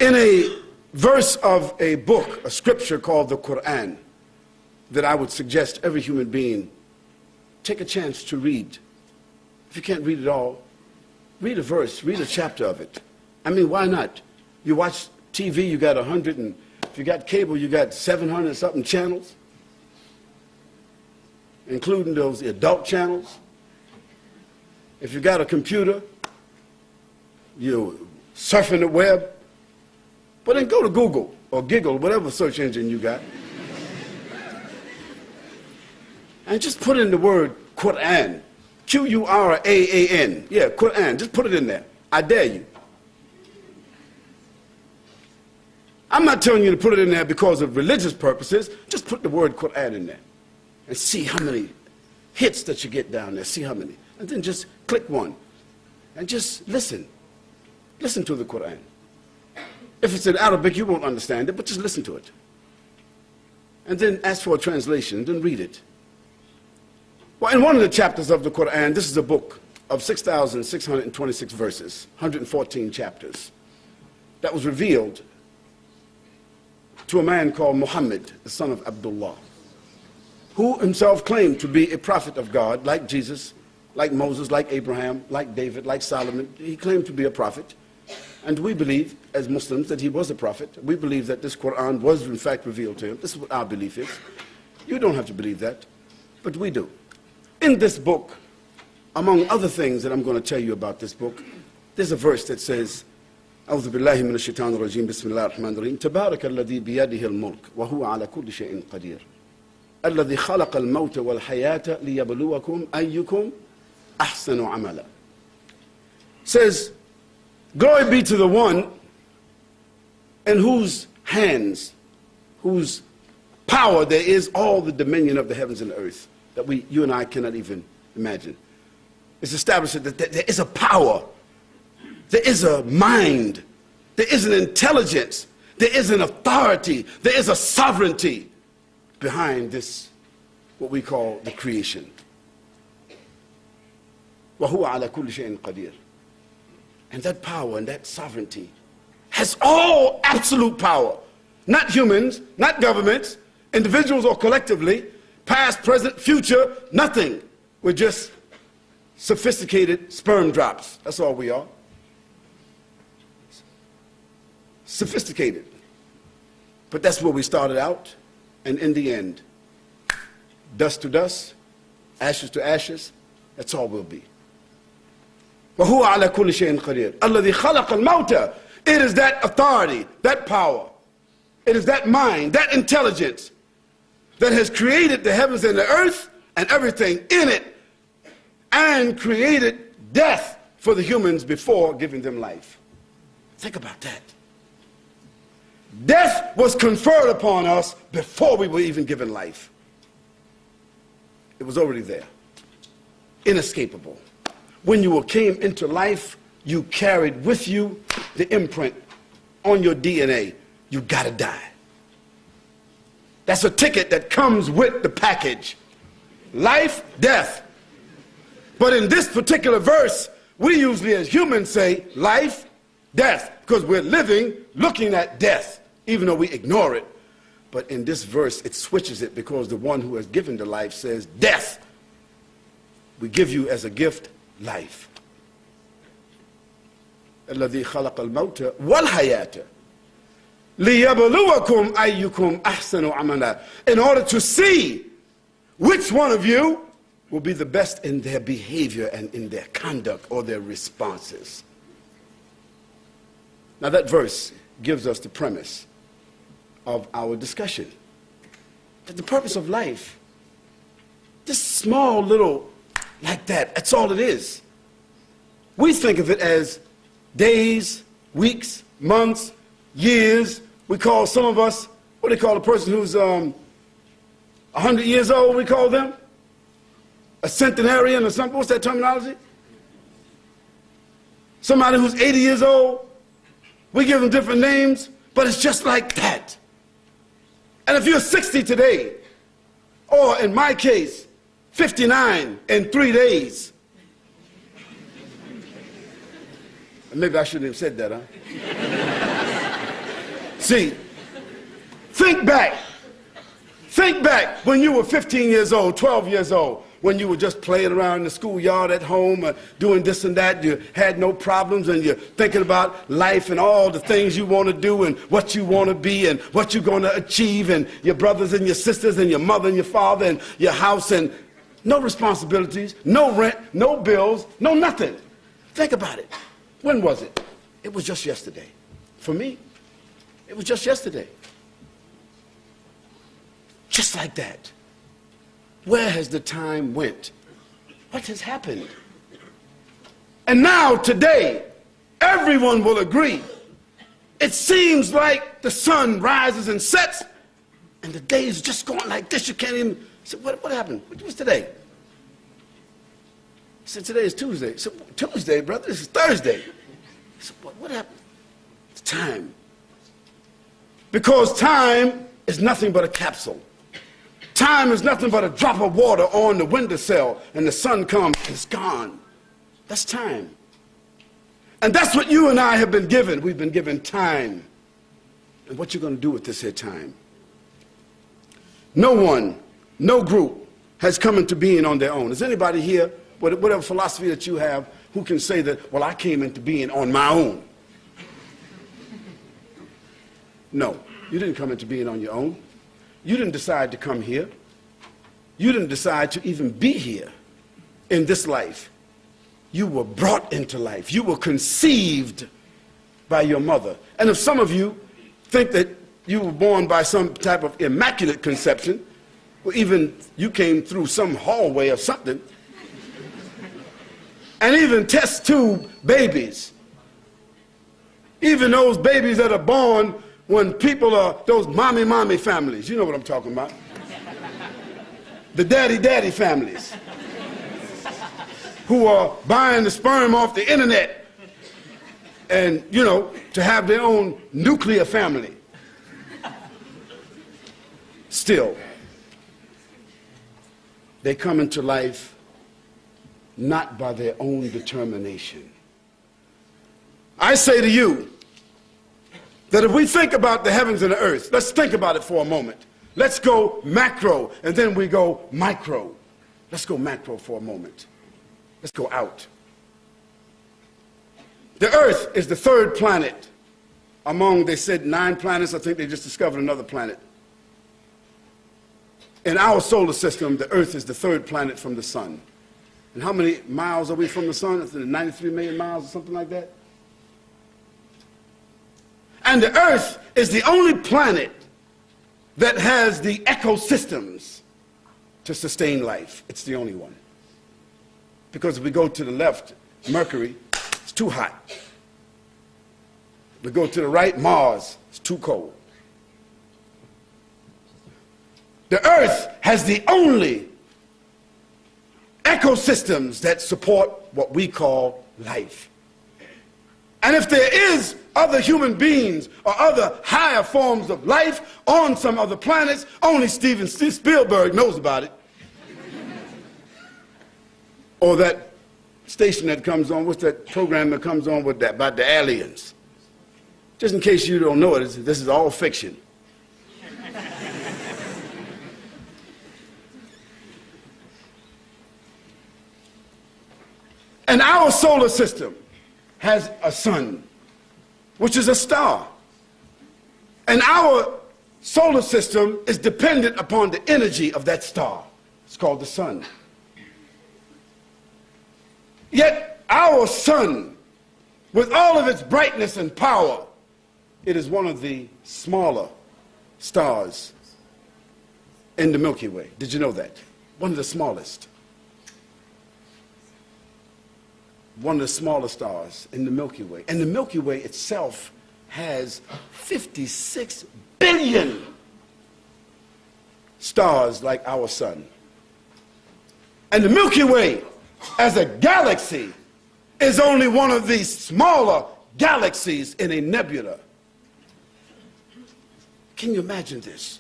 In a verse of a book, a scripture called the Quran, that I would suggest every human being take a chance to read. If you can't read it all, read a verse, read a chapter of it. I mean, why not? You watch TV, you got 100, and if you got cable, you got 700 something channels, including those adult channels. If you got a computer, you're surfing the web, but then go to Google or Giggle, whatever search engine you got, and just put in the word Quran, Quran. Yeah, Quran, just put it in there. I dare you. I'm not telling you to put it in there because of religious purposes. Just put the word Quran in there and see how many hits that you get down there. See how many. And then just click one and just listen. Listen to the Quran. If it's in Arabic, you won't understand it, but just listen to it. And then ask for a translation, then read it. Well, in one of the chapters of the Quran, this is a book of 6,626 verses, 114 chapters, that was revealed to a man called Muhammad, the son of Abdullah, who himself claimed to be a prophet of God, like Jesus, like Moses, like Abraham, like David, like Solomon. He claimed to be a prophet. And we believe, as Muslims, that he was a prophet. We believe that this Quran was in fact revealed to him. This is what our belief is. You don't have to believe that, but we do. In this book, among other things that I'm going to tell you about this book, there's a verse that says, أعوذ بالله من الشيطان الرجيم بسم الله الرحمن الرحيم تبارك الذي بيده الملك وهو على كل شيء قدير الذي خلق الموت والحياة ليبلوكم أيكم أحسن عملا. Says, glory be to the one in whose hands, whose power there is all the dominion of the heavens and the earth that you and I cannot even imagine. It's established that there is a power, there is a mind, there is an intelligence, there is an authority, there is a sovereignty behind this, what we call the creation. وَهُوَ عَلَى كُلِّ شَيْءٍ قَدِيرٌ. And that power and that sovereignty has all absolute power. Not humans, not governments, individuals or collectively, past, present, future, nothing. We're just sophisticated sperm drops. That's all we are. Sophisticated. But that's where we started out. And in the end, dust to dust, ashes to ashes, that's all we'll be. وَهُوَ عَلَى كُلِّ شَيْءٍ قَدِيرٌ الَّذِي خَلَقَ الْمَوْتَ. It is that authority, that power, it is that mind, that intelligence that has created the heavens and the earth and everything in it, and created death for the humans before giving them life. Think about that. Death was conferred upon us before we were even given life. It was already there, inescapable. When you came into life, you carried with you the imprint on your DNA. You gotta die. That's a ticket that comes with the package. Life, death. But in this particular verse, we usually as humans say life, death, because we're living looking at death, even though we ignore it. But in this verse, it switches it, because the one who has given the life says, death, we give you as a gift life. الذي خلق الموت والحياة ليبلوكم أيكم أحسن عملا. In order to see which one of you will be the best in their behavior and in their conduct or their responses. Now that verse gives us the premise of our discussion. That the purpose of life, this small little like that, that's all it is. We think of it as days, weeks, months, years. We call some of us, what do they call a person who's 100 years old, we call them? A centenarian or something, what's that terminology? Somebody who's 80 years old, we give them different names, but it's just like that. And if you're 60 today, or in my case, 59 in 3 days. Maybe I shouldn't have said that, huh? See, think back. Think back when you were 15 years old, 12 years old, when you were just playing around in the schoolyard at home, doing this and that. You had no problems, and you're thinking about life and all the things you want to do and what you want to be and what you're going to achieve, and your brothers and your sisters and your mother and your father and your house, and no responsibilities, no rent, no bills, no nothing. Think about it. When was it? It was just yesterday. For me, it was just yesterday. Just like that. Where has the time went? What has happened? And now, today, everyone will agree. It seems like the sun rises and sets, and the day is just going like this. You can't even say, what happened? What's today? I said, today is Tuesday. I said, Tuesday, brother, this is Thursday. I said, what happened? It's time. Because time is nothing but a capsule. Time is nothing but a drop of water on the windowsill, and the sun comes, and it's gone. That's time. And that's what you and I have been given. We've been given time. And what you're going to do with this here time? No one, no group has come into being on their own. Is anybody here, whatever philosophy that you have, who can say that, well, I came into being on my own? No, you didn't come into being on your own. You didn't decide to come here. You didn't decide to even be here in this life. You were brought into life. You were conceived by your mother. And if some of you think that you were born by some type of immaculate conception, or even you came through some hallway or something, and even test tube babies, even those babies that are born when people are, those mommy families, you know what I'm talking about. The daddy families who are buying the sperm off the internet and, you know, to have their own nuclear family. Still, they come into life not by their own determination. I say to you, that if we think about the heavens and the earth, let's think about it for a moment. Let's go macro, and then we go micro. Let's go macro for a moment. Let's go out. The earth is the third planet among, they said, 9 planets. I think they just discovered another planet. In our solar system, the earth is the third planet from the sun. And how many miles are we from the sun? Is it 93 million miles or something like that? And the earth is the only planet that has the ecosystems to sustain life. It's the only one. Because if we go to the left, Mercury, it's too hot. We go to the right, Mars, it's too cold. The earth has the only ecosystems that support what we call life. And if there is other human beings or other higher forms of life on some other planets, only Steven Spielberg knows about it. Or that station that comes on, what's that program that comes on with that, about the aliens? Just in case you don't know it, this is all fiction. And our solar system has a sun, which is a star. And our solar system is dependent upon the energy of that star. It's called the sun. Yet our sun, with all of its brightness and power, it is one of the smaller stars in the Milky Way. Did you know that? One of the smallest. One of the smaller stars in the Milky Way. And the Milky Way itself has 56 billion stars like our sun. And the Milky Way, as a galaxy, is only one of the smaller galaxies in a nebula. Can you imagine this?